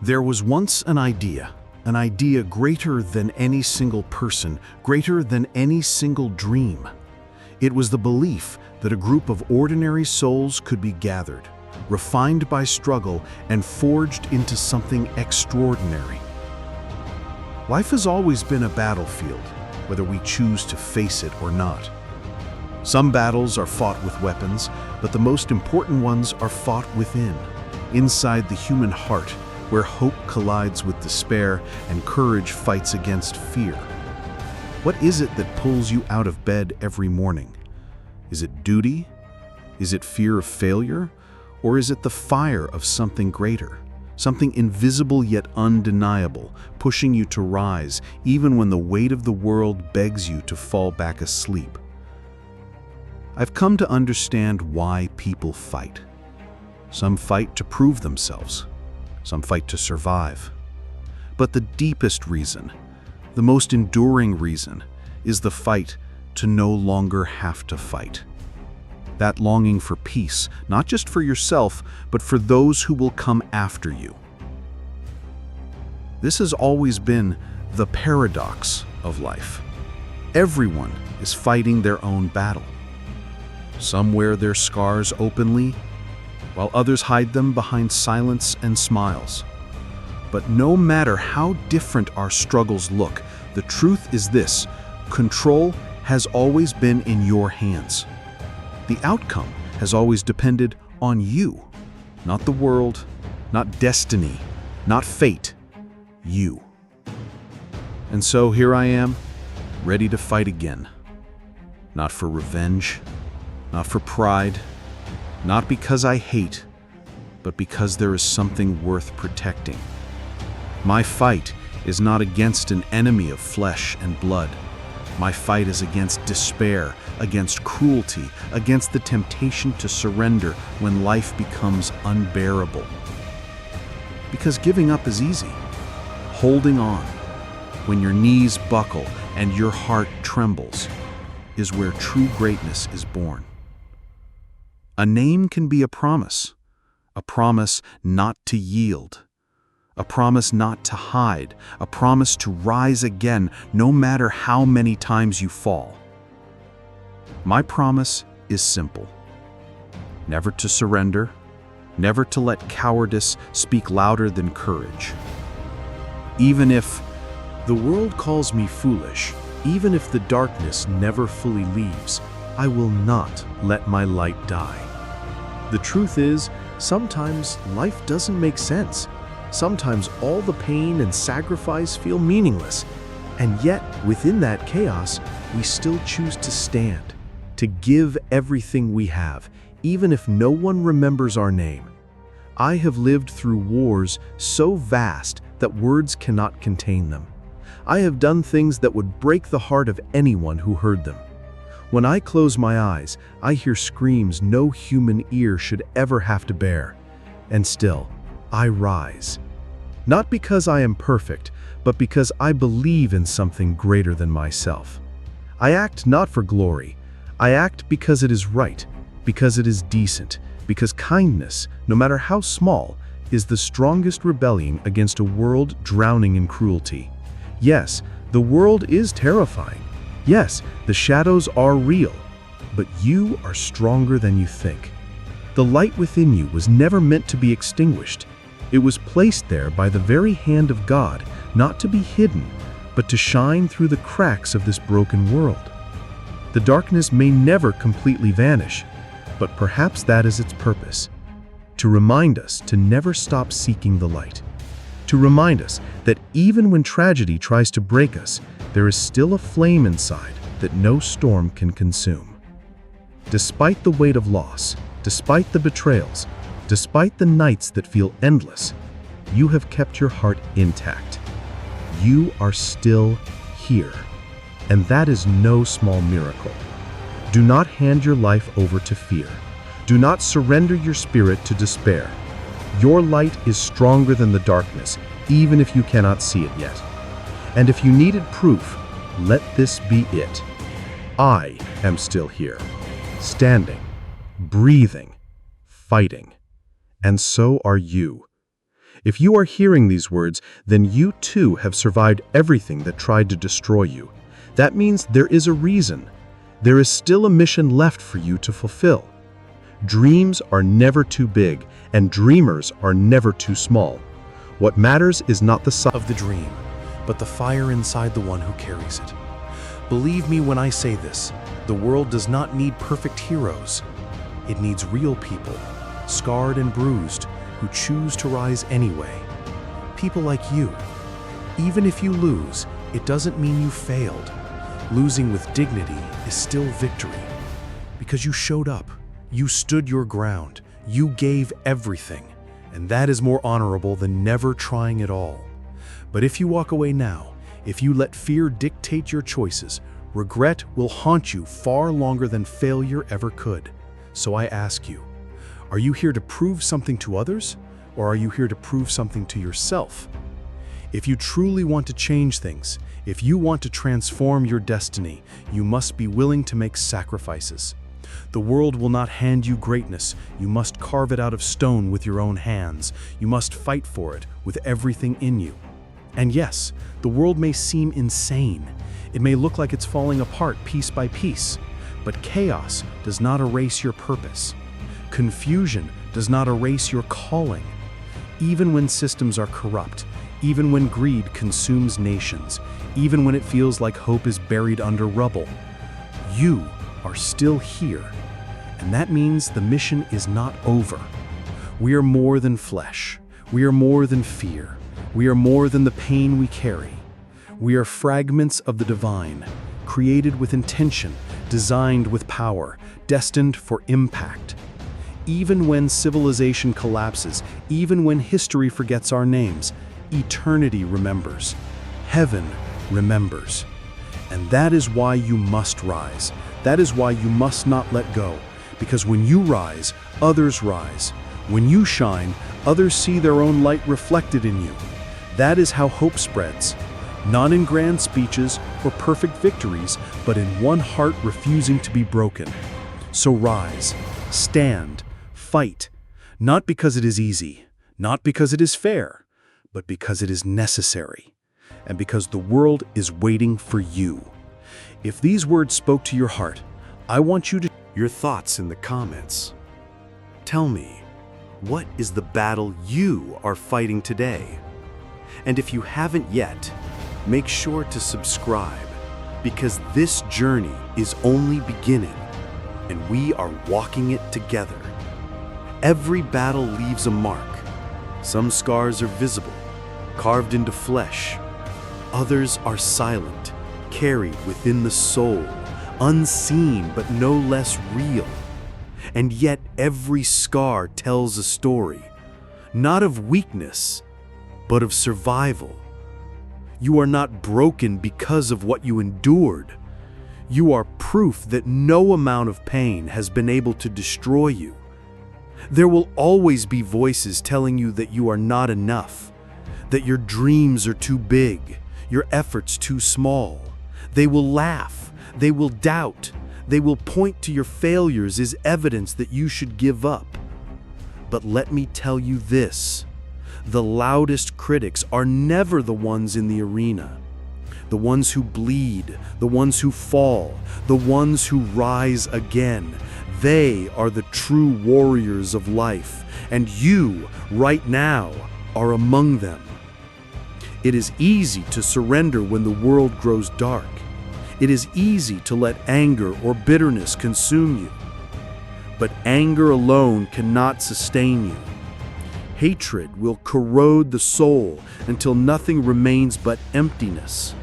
There was once an idea greater than any single person, greater than any single dream. It was the belief that a group of ordinary souls could be gathered, refined by struggle, and forged into something extraordinary. Life has always been a battlefield, whether we choose to face it or not. Some battles are fought with weapons, but the most important ones are fought within, inside the human heart, where hope collides with despair and courage fights against fear. What is it that pulls you out of bed every morning? Is it duty? Is it fear of failure? Or is it the fire of something greater, something invisible yet undeniable, pushing you to rise even when the weight of the world begs you to fall back asleep? I've come to understand why people fight. Some fight to prove themselves. Some fight to survive. But the deepest reason, the most enduring reason, is the fight to no longer have to fight. That longing for peace, not just for yourself, but for those who will come after you. This has always been the paradox of life. Everyone is fighting their own battle. Some wear their scars openly, while others hide them behind silence and smiles. But no matter how different our struggles look, the truth is this: control has always been in your hands. The outcome has always depended on you, not the world, not destiny, not fate, you. And so here I am, ready to fight again. Not for revenge, not for pride, not because I hate, but because there is something worth protecting. My fight is not against an enemy of flesh and blood. My fight is against despair, against cruelty, against the temptation to surrender when life becomes unbearable. Because giving up is easy. Holding on, when your knees buckle and your heart trembles, is where true greatness is born. A name can be a promise not to yield, a promise not to hide, a promise to rise again no matter how many times you fall. My promise is simple: never to surrender, never to let cowardice speak louder than courage. Even if the world calls me foolish, even if the darkness never fully leaves, I will not let my light die. The truth is, sometimes life doesn't make sense. Sometimes all the pain and sacrifice feel meaningless. And yet, within that chaos, we still choose to stand, to give everything we have, even if no one remembers our name. I have lived through wars so vast that words cannot contain them. I have done things that would break the heart of anyone who heard them. When I close my eyes, I hear screams no human ear should ever have to bear. And still, I rise. Not because I am perfect, but because I believe in something greater than myself. I act not for glory. I act because it is right, because it is decent, because kindness, no matter how small, is the strongest rebellion against a world drowning in cruelty. Yes, the world is terrifying. Yes, the shadows are real, but you are stronger than you think. The light within you was never meant to be extinguished. It was placed there by the very hand of God, not to be hidden, but to shine through the cracks of this broken world. The darkness may never completely vanish, but perhaps that is its purpose: to remind us to never stop seeking the light. To remind us that even when tragedy tries to break us, there is still a flame inside that no storm can consume. Despite the weight of loss, despite the betrayals, despite the nights that feel endless, you have kept your heart intact. You are still here, and that is no small miracle. Do not hand your life over to fear. Do not surrender your spirit to despair. Your light is stronger than the darkness, even if you cannot see it yet. And if you needed proof, let this be it. I am still here, standing, breathing, fighting. And so are you. If you are hearing these words, then you too have survived everything that tried to destroy you. That means there is a reason. There is still a mission left for you to fulfill. Dreams are never too big, and dreamers are never too small. What matters is not the size of the dream, but the fire inside the one who carries it. Believe me when I say this, the world does not need perfect heroes. It needs real people, scarred and bruised, who choose to rise anyway. People like you. Even if you lose, it doesn't mean you failed. Losing with dignity is still victory. Because you showed up, you stood your ground, you gave everything, and that is more honorable than never trying at all. But if you walk away now, if you let fear dictate your choices, regret will haunt you far longer than failure ever could. So I ask you, are you here to prove something to others, or are you here to prove something to yourself? If you truly want to change things, if you want to transform your destiny, you must be willing to make sacrifices. The world will not hand you greatness. You must carve it out of stone with your own hands. You must fight for it with everything in you. And yes, the world may seem insane. It may look like it's falling apart piece by piece. But chaos does not erase your purpose. Confusion does not erase your calling. Even when systems are corrupt, even when greed consumes nations, even when it feels like hope is buried under rubble, you are still here. And that means the mission is not over. We are more than flesh. We are more than fear. We are more than the pain we carry. We are fragments of the divine, created with intention, designed with power, destined for impact. Even when civilization collapses, even when history forgets our names, eternity remembers. Heaven remembers. And that is why you must rise. That is why you must not let go. Because when you rise, others rise. When you shine, others see their own light reflected in you. That is how hope spreads. Not in grand speeches or perfect victories, but in one heart refusing to be broken. So rise, stand, fight, not because it is easy, not because it is fair, but because it is necessary, and because the world is waiting for you. If these words spoke to your heart, I want you to share your thoughts in the comments. Tell me, what is the battle you are fighting today? And if you haven't yet, make sure to subscribe, because this journey is only beginning, and we are walking it together. Every battle leaves a mark. Some scars are visible, carved into flesh. Others are silent, carried within the soul, unseen but no less real. And yet every scar tells a story, not of weakness, but of survival. You are not broken because of what you endured. You are proof that no amount of pain has been able to destroy you. There will always be voices telling you that you are not enough, that your dreams are too big, your efforts too small. They will laugh, they will doubt, they will point to your failures as evidence that you should give up. But let me tell you this, the loudest critics are never the ones in the arena. The ones who bleed, the ones who fall, the ones who rise again. They are the true warriors of life, and you, right now, are among them. It is easy to surrender when the world grows dark. It is easy to let anger or bitterness consume you. But anger alone cannot sustain you. Hatred will corrode the soul until nothing remains but emptiness.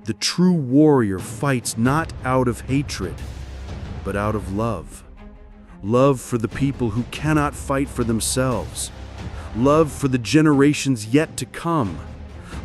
The true warrior fights not out of hatred, but out of love. Love for the people who cannot fight for themselves. Love for the generations yet to come.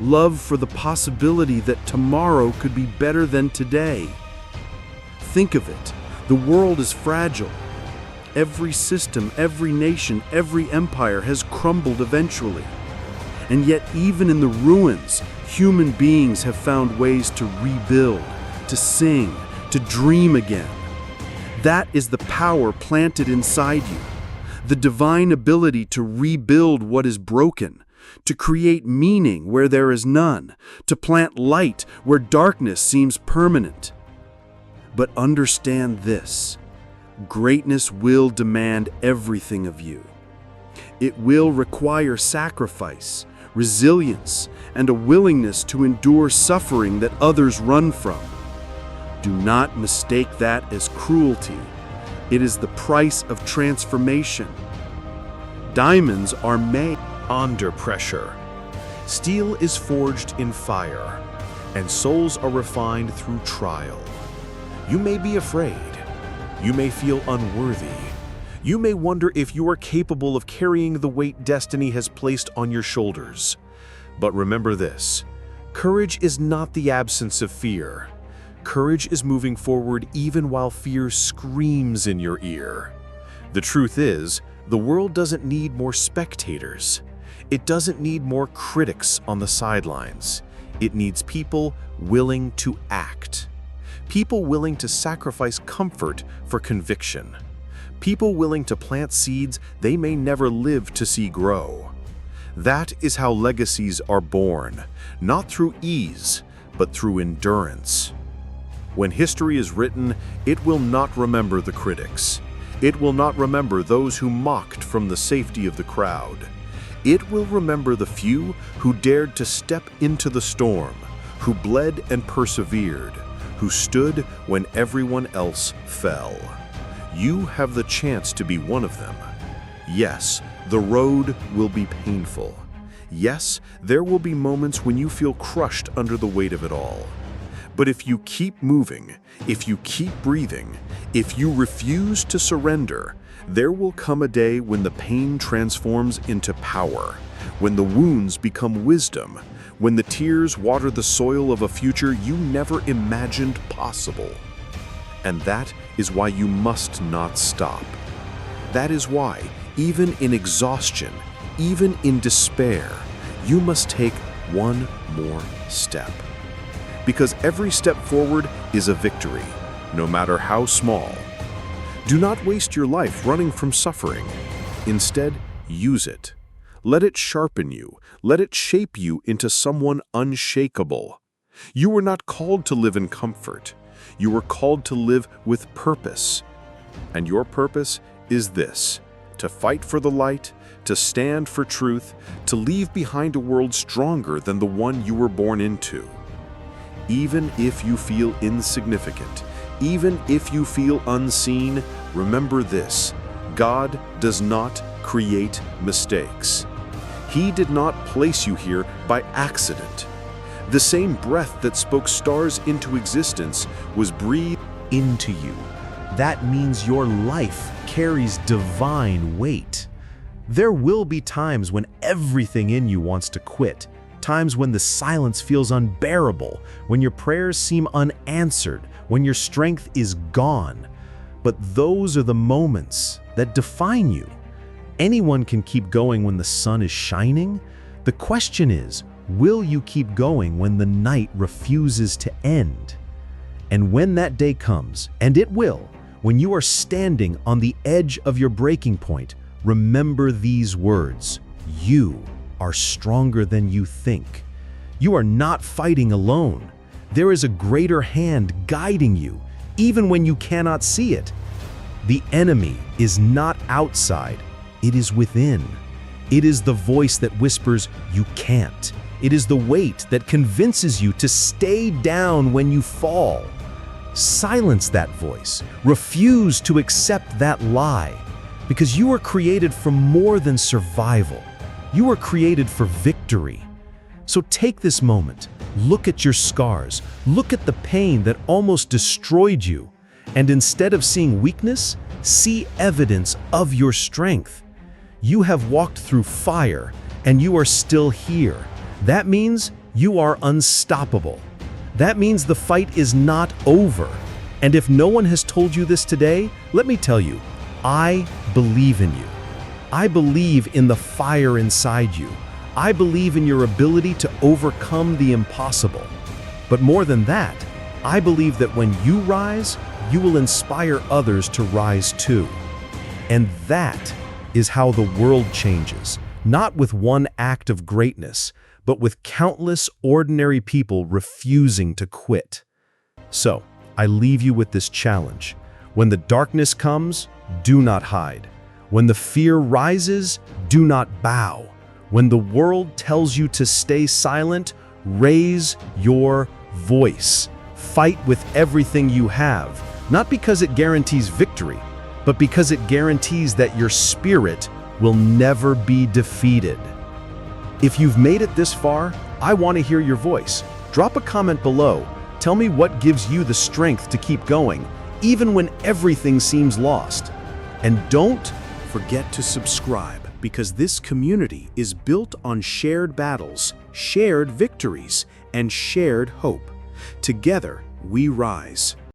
Love for the possibility that tomorrow could be better than today. Think of it. The world is fragile. Every system, every nation, every empire has crumbled eventually. And yet, even in the ruins, human beings have found ways to rebuild, to sing, to dream again. That is the power planted inside you. the divine ability to rebuild what is broken, to create meaning where there is none, to plant light where darkness seems permanent. But understand this: greatness will demand everything of you. It will require sacrifice, resilience, and a willingness to endure suffering that others run from. Do not mistake that as cruelty. It is the price of transformation. Diamonds are made Under pressure. Steel is forged in fire, and souls are refined through trial. You may be afraid. You may feel unworthy. You may wonder if you are capable of carrying the weight destiny has placed on your shoulders. But remember this: courage is not the absence of fear. Courage is moving forward even while fear screams in your ear. The truth is, the world doesn't need more spectators. It doesn't need more critics on the sidelines. It needs people willing to act. People willing to sacrifice comfort for conviction. People willing to plant seeds they may never live to see grow. That is how legacies are born, not through ease, but through endurance. When history is written, it will not remember the critics. It will not remember those who mocked from the safety of the crowd. It will remember the few who dared to step into the storm, who bled and persevered, who stood when everyone else fell. You have the chance to be one of them. Yes, the road will be painful. Yes, there will be moments when you feel crushed under the weight of it all. But if you keep moving, if you keep breathing, if you refuse to surrender, there will come a day when the pain transforms into power, when the wounds become wisdom, when the tears water the soil of a future you never imagined possible. And that is why you must not stop. That is why, even in exhaustion, even in despair, you must take one more step. Because every step forward is a victory, no matter how small. Do not waste your life running from suffering. Instead, use it. Let it sharpen you. Let it shape you into someone unshakable. You were not called to live in comfort. You were called to live with purpose. And your purpose is this: to fight for the light, to stand for truth, to leave behind a world stronger than the one you were born into. Even if you feel insignificant, even if you feel unseen, remember this: God does not create mistakes. He did not place you here by accident. The same breath that spoke stars into existence was breathed into you. That means your life carries divine weight. There will be times when everything in you wants to quit. Times when the silence feels unbearable, when your prayers seem unanswered, when your strength is gone. But those are the moments that define you. Anyone can keep going when the sun is shining. The question is, will you keep going when the night refuses to end? And when that day comes, and it will, when you are standing on the edge of your breaking point, remember these words: you are stronger than you think. You are not fighting alone. There is a greater hand guiding you, even when you cannot see it. The enemy is not outside, it is within. It is the voice that whispers, "You can't." It is the weight that convinces you to stay down when you fall. Silence that voice. Refuse to accept that lie, because you are created for more than survival. You are created for victory. So take this moment, look at your scars, look at the pain that almost destroyed you, and instead of seeing weakness, see evidence of your strength. You have walked through fire, and you are still here. That means you are unstoppable. That means the fight is not over. And if no one has told you this today, let me tell you, I believe in you. I believe in the fire inside you. I believe in your ability to overcome the impossible. But more than that, I believe that when you rise, you will inspire others to rise too. And that is how the world changes, not with one act of greatness, but with countless ordinary people refusing to quit. So, I leave you with this challenge. When the darkness comes, do not hide. When the fear rises, do not bow. When the world tells you to stay silent, raise your voice. Fight with everything you have, not because it guarantees victory, but because it guarantees that your spirit will never be defeated. If you've made it this far, I want to hear your voice. Drop a comment below. Tell me what gives you the strength to keep going, even when everything seems lost. And don't forget to subscribe, because this community is built on shared battles, shared victories, and shared hope. Together, we rise.